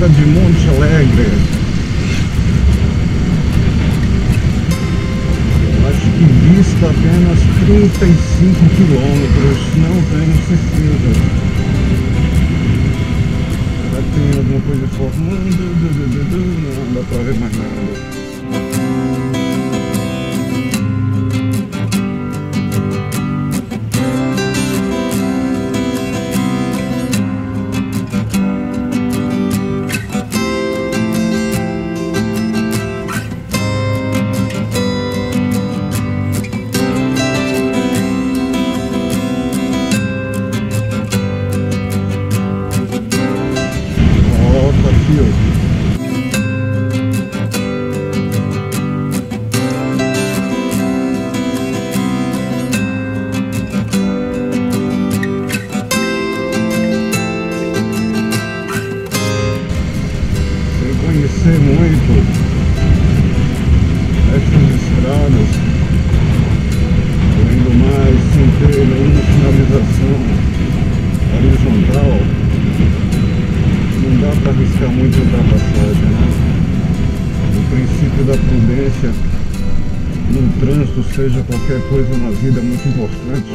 Serra de Monte Alegre. Acho que dista apenas 35 quilômetros, não tenho certeza. Já tem alguma coisa formando, não dá pra ver mais nada. Conhecer muito estas estradas, além do mais, sem ter nenhuma sinalização horizontal, não dá para arriscar muito ultrapassagem, né? O princípio da prudência no trânsito, seja qualquer coisa na vida, é muito importante.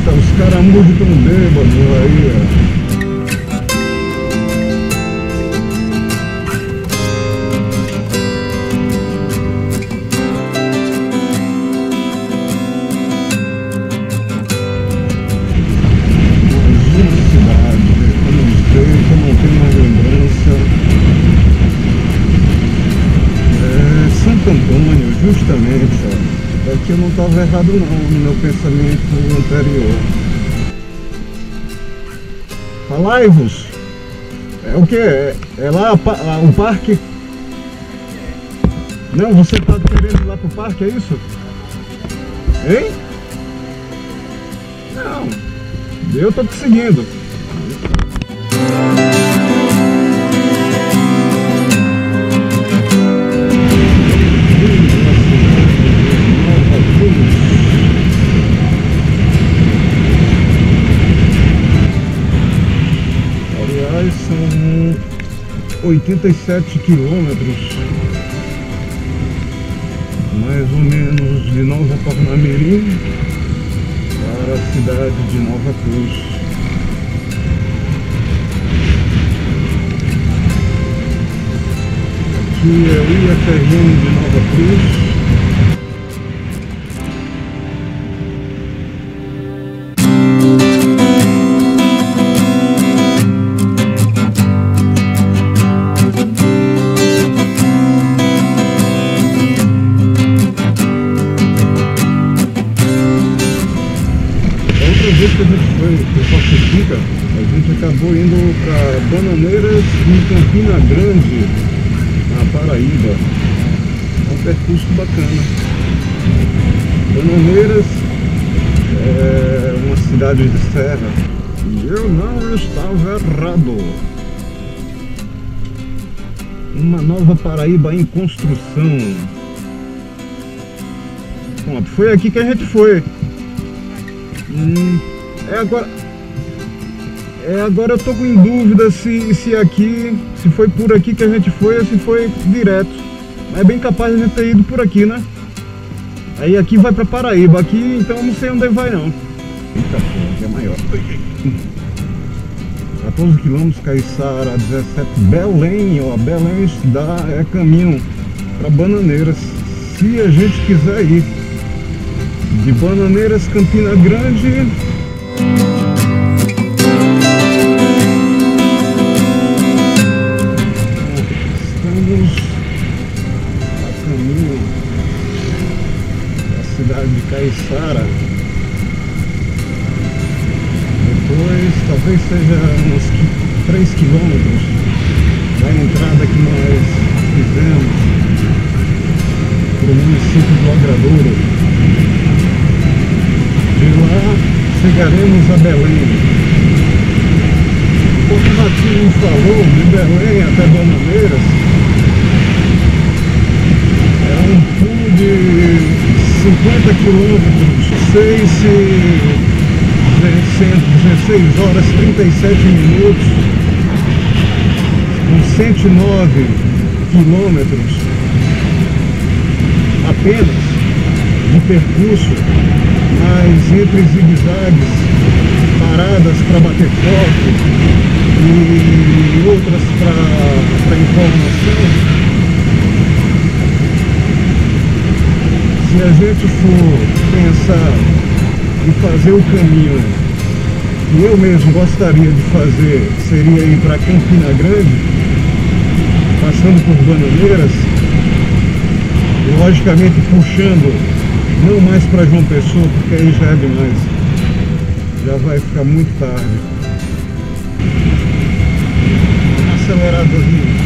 Os caramujos estão bêbados aí, ó. Imagina a cidade, eu não sei, eu não tenho mais lembrança. Santo Antônio, justamente, ó. Aqui eu não estava errado não, no meu pensamento anterior. Falai-vos! É o que? É lá o parque? Não, você está querendo ir lá pro parque, é isso? Hein? Não, eu tô te seguindo. São 87 quilômetros, mais ou menos, de Nova Parnamirim para a cidade de Nova Cruz. Aqui é o IFRN de Nova Cruz. Outra vez que a gente foi para Pacifica, a gente acabou indo para Bananeiras em Campina Grande, na Paraíba. É um percurso bacana. Bananeiras é uma cidade de serra e eu não estava errado. Uma nova Paraíba em construção. Pronto, foi aqui que a gente foi. Agora eu tô em dúvida se aqui, se foi por aqui que a gente foi ou se foi direto. Mas é bem capaz de a gente ter ido por aqui, né? Aí aqui vai pra Paraíba, aqui então eu não sei onde vai não. Eita, aqui é maior. 14 km, Caiçara, 17, Belém, ó, Belém é caminho para Bananeiras, se a gente quiser ir. De Bananeiras, Campina Grande. Estamos a caminho da cidade de Caiçara. Depois, talvez seja uns 3 quilômetros da entrada que nós fizemos para o município do Agradouro. De lá chegaremos a Belém. aqui me falou, de Belém até Bananeiras, era um pulo de 50 quilômetros, 16 horas 37 minutos, com 109 quilômetros apenas de percurso, mas entre zigue-zagues, paradas para bater foto e outras para informação. Se a gente for pensar em fazer o caminho que eu mesmo gostaria de fazer, seria ir para Campina Grande, passando por Bananeiras, e logicamente puxando não mais para João Pessoa, porque aí já é demais, já vai ficar muito tarde. Uma aceleradazinha.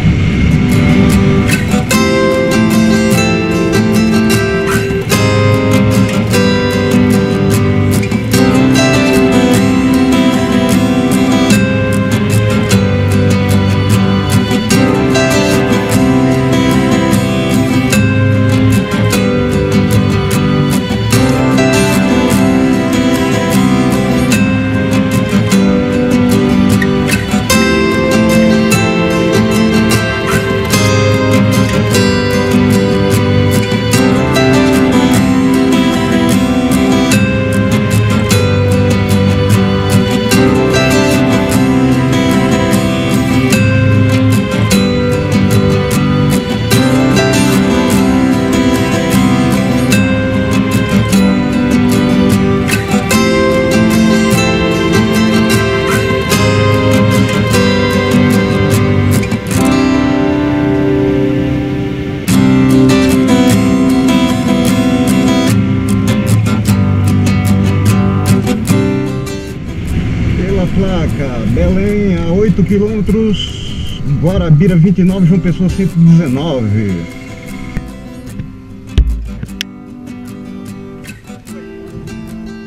Placa, Belém a 8 quilômetros, Guarabira 29, João Pessoa 119.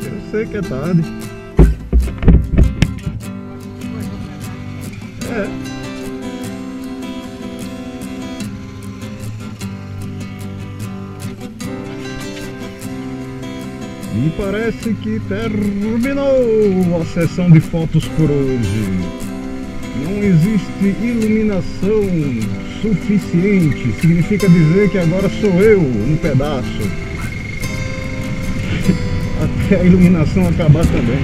Eu sei que é tarde. É. E parece que terminou a sessão de fotos por hoje. Não existe iluminação suficiente. Significa dizer que agora sou eu um pedaço. Até a iluminação acabar também.